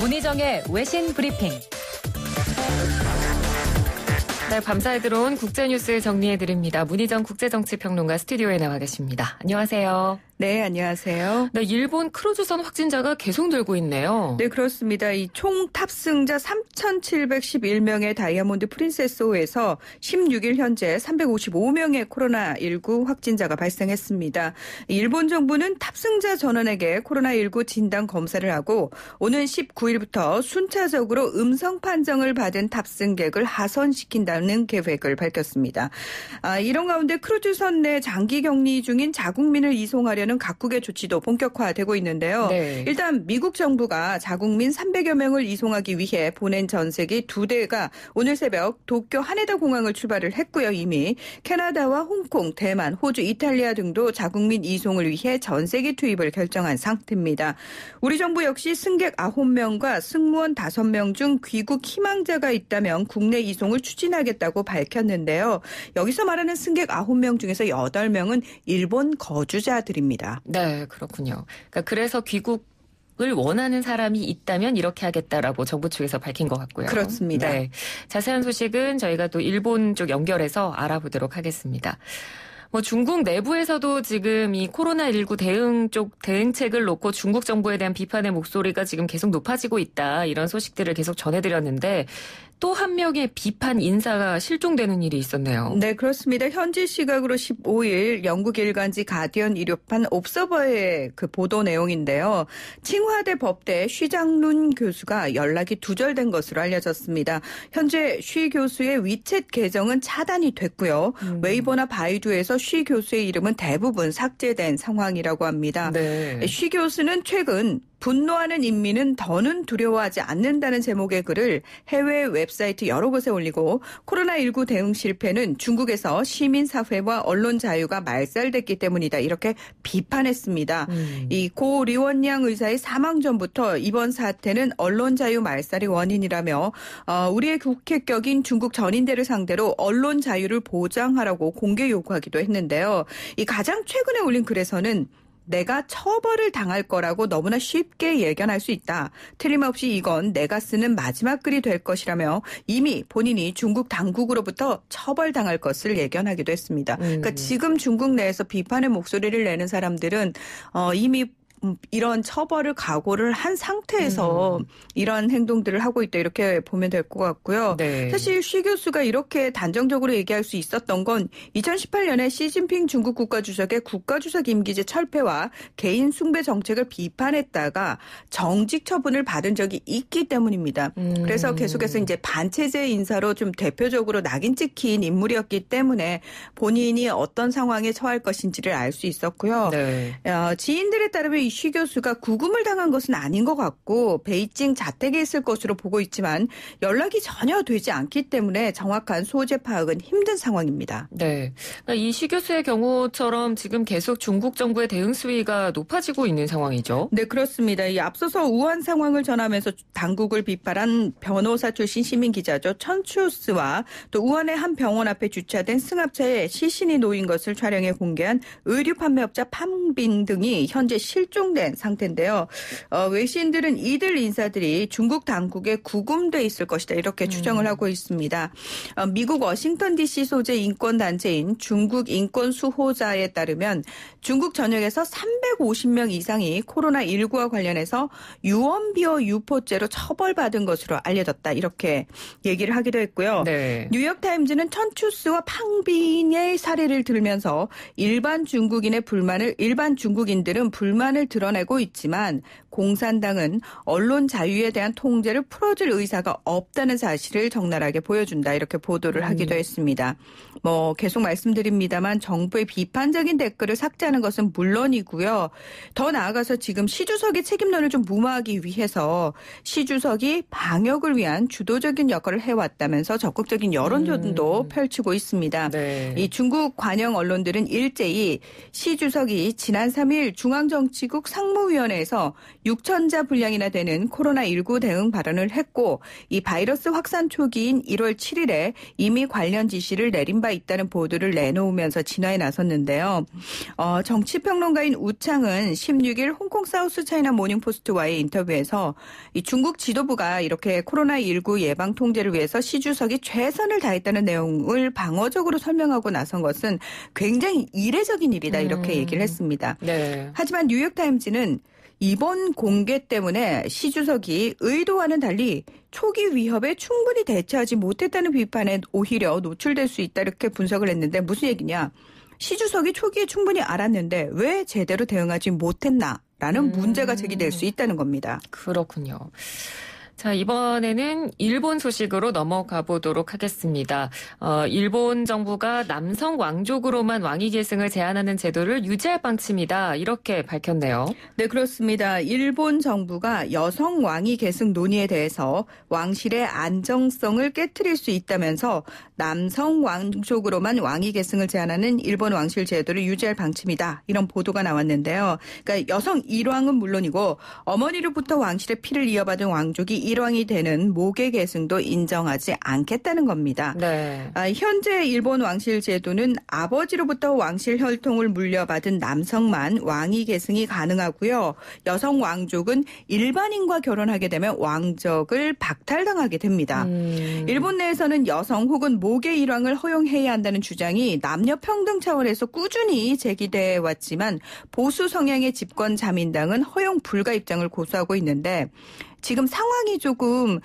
문희정의 외신 브리핑. 네, 밤사이 들어온 국제뉴스 정리해드립니다. 문희정 국제정치평론가 스튜디오에 나와 계십니다. 안녕하세요. 네, 안녕하세요. 네, 일본 크루즈선 확진자가 계속 늘고 있네요. 네, 그렇습니다. 이 총 탑승자 3,711명의 다이아몬드 프린세스호에서 16일 현재 355명의 코로나19 확진자가 발생했습니다. 일본 정부는 탑승자 전원에게 코로나19 진단 검사를 하고 오는 19일부터 순차적으로 음성 판정을 받은 탑승객을 하선시킨다는 계획을 밝혔습니다. 이런 가운데 크루즈선 내 장기 격리 중인 자국민을 이송하려는 각국의 조치도 본격화되고 있는데요. 네. 일단 미국 정부가 자국민 300여 명을 이송하기 위해 보낸 전세기 2대가 오늘 새벽 도쿄 하네다 공항을 출발을 했고요. 이미 캐나다와 홍콩, 대만, 호주, 이탈리아 등도 자국민 이송을 위해 전세기 투입을 결정한 상태입니다. 우리 정부 역시 승객 9명과 승무원 5명 중 귀국 희망자가 있다면 국내 이송을 추진하겠다고 밝혔는데요. 여기서 말하는 승객 9명 중에서 8명은 일본 거주자들입니다. 네, 그렇군요. 그래서 귀국을 원하는 사람이 있다면 이렇게 하겠다라고 정부 측에서 밝힌 것 같고요. 그렇습니다. 네, 자세한 소식은 저희가 또 일본 쪽 연결해서 알아보도록 하겠습니다. 중국 내부에서도 지금 이 코로나19 대응책을 놓고 중국 정부에 대한 비판의 목소리가 지금 계속 높아지고 있다. 이런 소식들을 계속 전해드렸는데 또 한 명의 비판 인사가 실종되는 일이 있었네요. 네, 그렇습니다. 현지 시각으로 15일 영국 일간지 가디언 일요판 옵서버의 그 보도 내용인데요. 칭화대 법대 쉬장룬 교수가 연락이 두절된 것으로 알려졌습니다. 현재 쉬 교수의 위챗 계정은 차단이 됐고요. 웨이보나 바이두에서 쉬 교수의 이름은 대부분 삭제된 상황이라고 합니다. 네. 쉬 교수는 최근 분노하는 인민은 더는 두려워하지 않는다는 제목의 글을 해외 웹사이트 여러 곳에 올리고 코로나19 대응 실패는 중국에서 시민사회와 언론 자유가 말살됐기 때문이다. 이렇게 비판했습니다. 이 고 리원양 의사의 사망 전부터 이번 사태는 언론 자유 말살이 원인이라며 우리의 국회격인 중국 전인대를 상대로 언론 자유를 보장하라고 공개 요구하기도 했는데요. 이 가장 최근에 올린 글에서는 내가 처벌을 당할 거라고 너무나 쉽게 예견할 수 있다. 틀림없이 이건 내가 쓰는 마지막 글이 될 것이라며 이미 본인이 중국 당국으로부터 처벌당할 것을 예견하기도 했습니다. 그러니까 지금 중국 내에서 비판의 목소리를 내는 사람들은 이미 이런 처벌을 각오를 한 상태에서 이런 행동들을 하고 있다 이렇게 보면 될 것 같고요. 네. 사실 쉬 교수가 이렇게 단정적으로 얘기할 수 있었던 건 2018년에 시진핑 중국 국가주석의 국가주석 임기제 철폐와 개인 숭배 정책을 비판했다가 정직 처분을 받은 적이 있기 때문입니다. 그래서 계속해서 이제 반체제 인사로 좀 대표적으로 낙인 찍힌 인물이었기 때문에 본인이 어떤 상황에 처할 것인지를 알 수 있었고요. 네. 지인들에 따르면 이 쉬 교수가 구금을 당한 것은 아닌 것 같고 베이징 자택에 있을 것으로 보고 있지만 연락이 전혀 되지 않기 때문에 정확한 소재 파악은 힘든 상황입니다. 네, 이 쉬 교수의 경우처럼 지금 계속 중국 정부의 대응 수위가 높아지고 있는 상황이죠. 네, 그렇습니다. 이 앞서서 우한 상황을 전하면서 당국을 비판한 변호사 출신 시민 기자죠. 천추스와 또 우한의 한 병원 앞에 주차된 승합차에 시신이 놓인 것을 촬영해 공개한 의류 판매업자 팜빈 등이 현재 실종된 상태인데요. 외신들은 이들 인사들이 중국 당국에 구금돼 있을 것이다 이렇게 추정을 하고 있습니다. 미국 워싱턴 DC 소재 인권단체인 중국 인권수호자에 따르면 중국 전역에서 350명 이상이 코로나19와 관련해서 유언비어 유포죄로 처벌받은 것으로 알려졌다 이렇게 얘기를 하기도 했고요. 네. 뉴욕타임즈는 천추스와 팡빈의 사례를 들면서 일반 중국인들은 불만을 드러내고 있지만 공산당은 언론 자유에 대한 통제를 풀어줄 의사가 없다는 사실을 적나라하게 보여준다 이렇게 보도를 하기도 했습니다. 계속 말씀드립니다만 정부의 비판적인 댓글을 삭제하는 것은 물론이고요. 더 나아가서 지금 시 주석의 책임론을 좀 무마하기 위해서 시 주석이 방역을 위한 주도적인 역할을 해왔다면서 적극적인 여론전도 펼치고 있습니다. 네. 이 중국 관영 언론들은 일제히 시 주석이 지난 3일 중앙정치국 미국 상무위원회에서 6,000자 분량이나 되는 코로나19 대응 발언을 했고 이 바이러스 확산 초기인 1월 7일에 이미 관련 지시를 내린 바 있다는 보도를 내놓으면서 진화에 나섰는데요. 정치평론가인 우창은 16일 홍콩 사우스 차이나 모닝포스트와의 인터뷰에서 이 중국 지도부가 이렇게 코로나19 예방 통제를 위해서 시 주석이 최선을 다했다는 내용을 방어적으로 설명하고 나선 것은 굉장히 이례적인 일이다 이렇게 얘기를 했습니다. 네. 하지만 뉴욕타임즈는 이번 공개 때문에 시 주석이 의도와는 달리 초기 위협에 충분히 대처하지 못했다는 비판에 오히려 노출될 수 있다 이렇게 분석을 했는데 무슨 얘기냐. 시 주석이 초기에 충분히 알았는데 왜 제대로 대응하지 못했나라는 문제가 제기될 수 있다는 겁니다. 그렇군요. 자, 이번에는 일본 소식으로 넘어가 보도록 하겠습니다. 일본 정부가 남성 왕족으로만 왕위 계승을 제한하는 제도를 유지할 방침이다. 이렇게 밝혔네요. 네, 그렇습니다. 일본 정부가 여성 왕위 계승 논의에 대해서 왕실의 안정성을 깨트릴 수 있다면서 남성 왕족으로만 왕위 계승을 제한하는 일본 왕실 제도를 유지할 방침이다. 이런 보도가 나왔는데요. 그러니까 여성 일왕은 물론이고 어머니로부터 왕실의 피를 이어받은 왕족이 일왕이 되는 모계 계승도 인정하지 않겠다는 겁니다. 네. 현재 일본 왕실 제도는 아버지로부터 왕실 혈통을 물려받은 남성만 왕위 계승이 가능하고요. 여성 왕족은 일반인과 결혼하게 되면 왕적을 박탈당하게 됩니다. 일본 내에서는 여성 혹은 모계 일왕을 허용해야 한다는 주장이 남녀 평등 차원에서 꾸준히 제기돼 왔지만 보수 성향의 집권 자민당은 허용 불가 입장을 고수하고 있는데 지금 상황이 조금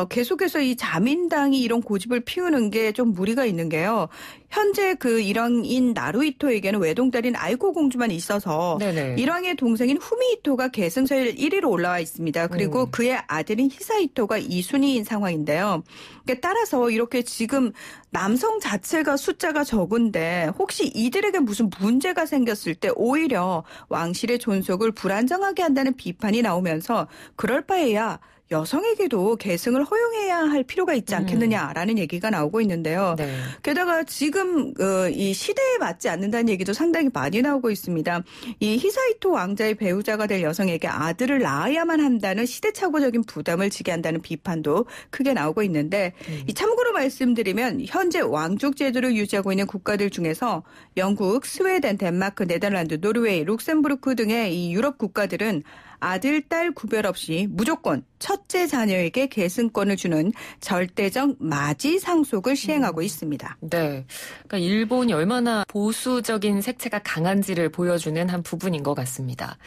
계속해서 이 자민당이 이런 고집을 피우는 게 좀 무리가 있는 게요. 현재 그 일왕인 나루히토에게는 외동딸인 아이코 공주만 있어서 네네. 일왕의 동생인 후미히토가 계승서열 1위로 올라와 있습니다. 그리고 그의 아들인 히사히토가 2순위인 상황인데요. 그러니까 따라서 이렇게 지금 남성 자체가 숫자가 적은데 혹시 이들에게 무슨 문제가 생겼을 때 오히려 왕실의 존속을 불안정하게 한다는 비판이 나오면서 그럴 바에야 여성에게도 계승을 허용해야 할 필요가 있지 않겠느냐라는 얘기가 나오고 있는데요. 네. 게다가 지금 이 시대에 맞지 않는다는 얘기도 상당히 많이 나오고 있습니다. 이 히사히토 왕자의 배우자가 될 여성에게 아들을 낳아야만 한다는 시대착오적인 부담을 지게 한다는 비판도 크게 나오고 있는데 이 참고로 말씀드리면 현재 왕족 제도를 유지하고 있는 국가들 중에서 영국, 스웨덴, 덴마크, 네덜란드, 노르웨이, 룩셈부르크 등의 이 유럽 국가들은 아들, 딸 구별 없이 무조건 첫째 자녀에게 계승권을 주는 절대적 마지 상속을 시행하고 있습니다. 네, 그러니까 일본이 얼마나 보수적인 색채가 강한지를 보여주는 한 부분인 것 같습니다.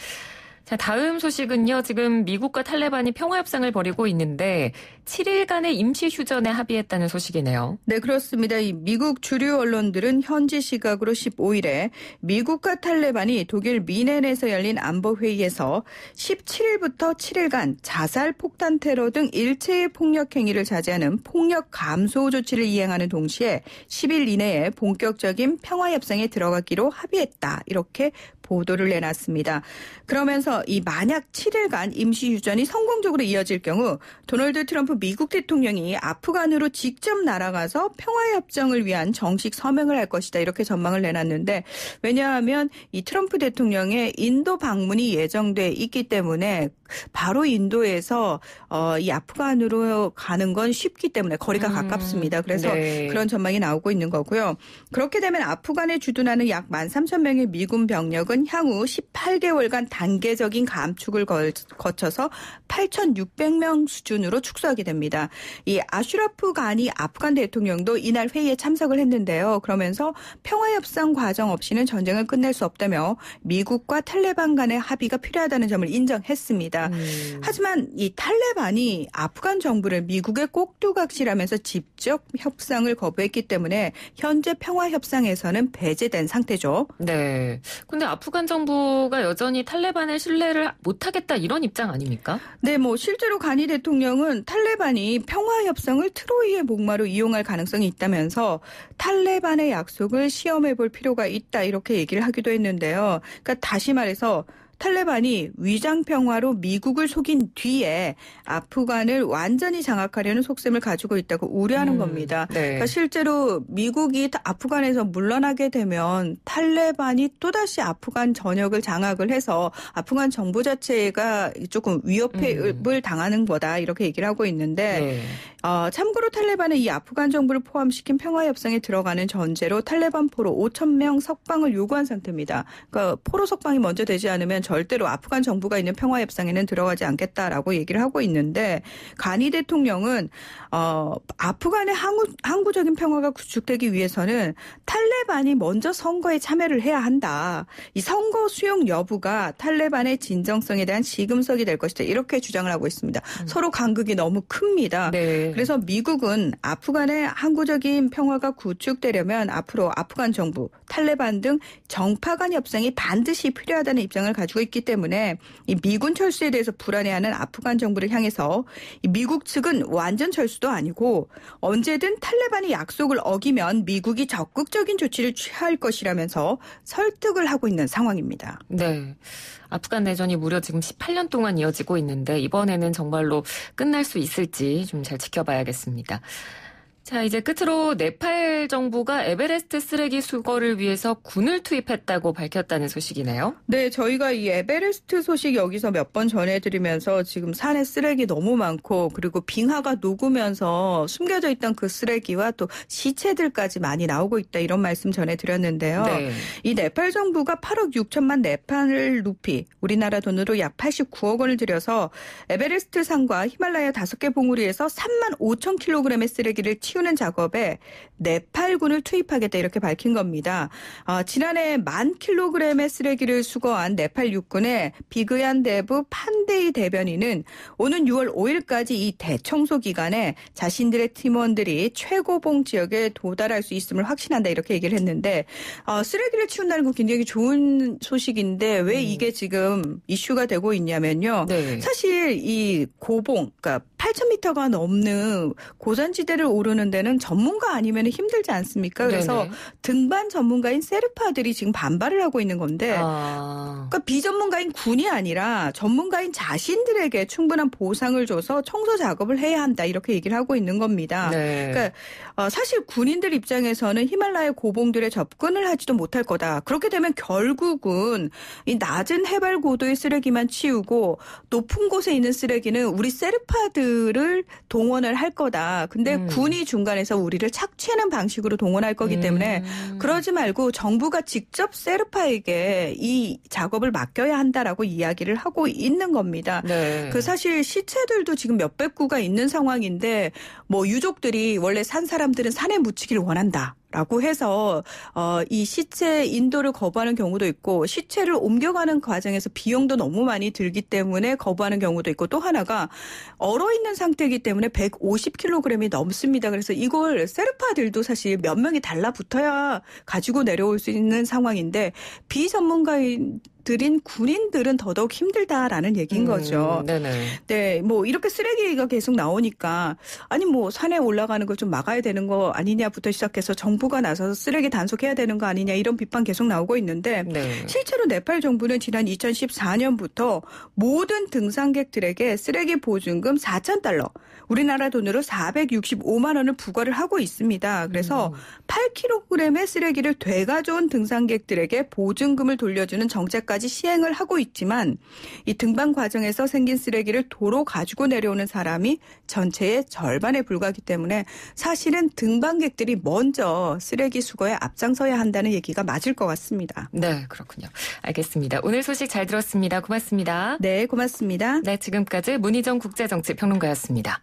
자, 다음 소식은요. 지금 미국과 탈레반이 평화협상을 벌이고 있는데 7일간의 임시휴전에 합의했다는 소식이네요. 네, 그렇습니다. 이 미국 주류 언론들은 현지 시각으로 15일에 미국과 탈레반이 독일 미넨에서 열린 안보회의에서 17일부터 7일간 자살, 폭탄 테러 등 일체의 폭력 행위를 자제하는 폭력 감소 조치를 이행하는 동시에 10일 이내에 본격적인 평화협상에 들어가기로 합의했다. 이렇게 보도를 내놨습니다. 그러면서 이 만약 7일간 임시휴전이 성공적으로 이어질 경우 도널드 트럼프 미국 대통령이 아프간으로 직접 날아가서 평화협정을 위한 정식 서명을 할 것이다. 이렇게 전망을 내놨는데 왜냐하면 이 트럼프 대통령의 인도 방문이 예정돼 있기 때문에 바로 인도에서 이 아프간으로 가는 건 쉽기 때문에 거리가 가깝습니다. 그래서 네. 그런 전망이 나오고 있는 거고요. 그렇게 되면 아프간에 주둔하는 약 13,000명의 미군 병력은 향후 18개월간 단계적인 감축을 거쳐서 8,600명 수준으로 축소하게 됩니다. 이 아슈라프 가니 아프간 대통령도 이날 회의에 참석을 했는데요. 그러면서 평화협상 과정 없이는 전쟁을 끝낼 수 없다며 미국과 탈레반 간의 합의가 필요하다는 점을 인정했습니다. 하지만 이 탈레반이 아프간 정부를 미국의 꼭두각시라면서 직접 협상을 거부했기 때문에 현재 평화협상에서는 배제된 상태죠. 네. 근데 아프간 정부가 여전히 탈레반의 신뢰를 못하겠다 이런 입장 아닙니까? 네, 실제로 가니 대통령은 탈레반이 평화협상을 트로이의 목마로 이용할 가능성이 있다면서 탈레반의 약속을 시험해 볼 필요가 있다 이렇게 얘기를 하기도 했는데요. 그러니까 다시 말해서 탈레반이 위장평화로 미국을 속인 뒤에 아프간을 완전히 장악하려는 속셈을 가지고 있다고 우려하는 겁니다. 네. 그러니까 실제로 미국이 아프간에서 물러나게 되면 탈레반이 또다시 아프간 전역을 장악을 해서 아프간 정부 자체가 조금 위협을 당하는 거다 이렇게 얘기를 하고 있는데 네. 참고로 탈레반은 이 아프간 정부를 포함시킨 평화협상에 들어가는 전제로 탈레반 포로 5,000명 석방을 요구한 상태입니다. 그러니까 포로 석방이 먼저 되지 않으면 절대로 아프간 정부가 있는 평화협상에는 들어가지 않겠다라고 얘기를 하고 있는데 가니 대통령은 아프간의 항구적인 평화가 구축되기 위해서는 탈레반이 먼저 선거에 참여를 해야 한다. 이 선거 수용 여부가 탈레반의 진정성에 대한 시금석이 될 것이다. 이렇게 주장을 하고 있습니다. 서로 간극이 너무 큽니다. 네. 그래서 미국은 아프간의 항구적인 평화가 구축되려면 앞으로 아프간 정부, 탈레반 등 정파 간 협상이 반드시 필요하다는 입장을 가지고 있기 때문에 이 미군 철수에 대해서 불안해하는 아프간 정부를 향해서 이 미국 측은 완전 철수도 아니고 언제든 탈레반이 약속을 어기면 미국이 적극적인 조치를 취할 것이라면서 설득을 하고 있는 상황입니다. 네. 아프간 내전이 무려 지금 18년 동안 이어지고 있는데 이번에는 정말로 끝날 수 있을지 좀 잘 지켜봐야겠습니다. 자, 이제 끝으로 네팔 정부가 에베레스트 쓰레기 수거를 위해서 군을 투입했다고 밝혔다는 소식이네요. 네, 저희가 이 에베레스트 소식 여기서 몇 번 전해드리면서 지금 산에 쓰레기 너무 많고 그리고 빙하가 녹으면서 숨겨져 있던 그 쓰레기와 또 시체들까지 많이 나오고 있다 이런 말씀 전해드렸는데요. 네. 이 네팔 정부가 8억 6천만 네팔 루피, 우리나라 돈으로 약 89억 원을 들여서 에베레스트 산과 히말라야 5개 봉우리에서 3만 5천 킬로그램의 쓰레기를 치우는 작업에 네팔군을 투입하겠다 이렇게 밝힌 겁니다. 지난해 10,000kg의 쓰레기를 수거한 네팔 육군의 비그얀 대부 판데이 대변인은 오는 6월 5일까지 이 대청소 기간에 자신들의 팀원들이 최고봉 지역에 도달할 수 있음을 확신한다 이렇게 얘기를 했는데 쓰레기를 치운다는 건 굉장히 좋은 소식인데 왜 이게 지금 이슈가 되고 있냐면요. 네. 사실 이 고봉, 그러니까 8,000m가 넘는 고산지대를 오르는 데는 전문가 아니면 힘들지 않습니까? 그래서 네네. 등반 전문가인 세르파들이 지금 반발을 하고 있는 건데 그러니까 비전문가인 군이 아니라 전문가인 자신들에게 충분한 보상을 줘서 청소 작업을 해야 한다 이렇게 얘기를 하고 있는 겁니다. 네. 그러니까 사실 군인들 입장에서는 히말라야 고봉들에 접근을 하지도 못할 거다. 그렇게 되면 결국은 이 낮은 해발 고도의 쓰레기만 치우고 높은 곳에 있는 쓰레기는 우리 세르파들을 동원을 할 거다. 근데 군이 중간에서 우리를 착취하는 방식으로 동원할 거기 때문에 그러지 말고 정부가 직접 세르파에게 이 작업을 맡겨야 한다라고 이야기를 하고 있는 겁니다. 네. 그 사실 시체들도 지금 몇백 구가 있는 상황인데 뭐 유족들이 원래 산 사람들은 산에 묻히기를 원한다. 라고 해서 이 시체 인도를 거부하는 경우도 있고 시체를 옮겨가는 과정에서 비용도 너무 많이 들기 때문에 거부하는 경우도 있고 또 하나가 얼어있는 상태이기 때문에 150kg이 넘습니다. 그래서 이걸 세르파들도 사실 몇 명이 달라붙어야 가지고 내려올 수 있는 상황인데 비전문가인 들인 군인들은 더더욱 힘들다라는 얘기인 거죠. 네네. 네, 뭐 이렇게 쓰레기가 계속 나오니까 아니 뭐 산에 올라가는 걸 좀 막아야 되는 거 아니냐부터 시작해서 정부가 나서서 쓰레기 단속해야 되는 거 아니냐 이런 비판 계속 나오고 있는데 네. 실제로 네팔 정부는 지난 2014년부터 모든 등산객들에게 쓰레기 보증금 4,000달러, 우리나라 돈으로 465만 원을 부과를 하고 있습니다. 그래서 8kg의 쓰레기를 되가져온 등산객들에게 보증금을 돌려주는 정책까지 시행을 하고 있지만 이 등반 과정에서 생긴 쓰레기를 도로 가지고 내려오는 사람이 전체의 절반에 불과하기 때문에 사실은 등반객들이 먼저 쓰레기 수거에 앞장서야 한다는 얘기가 맞을 것 같습니다. 네, 그렇군요. 알겠습니다. 오늘 소식 잘 들었습니다. 고맙습니다. 네, 고맙습니다. 네, 지금까지 문희정 국제정치평론가였습니다.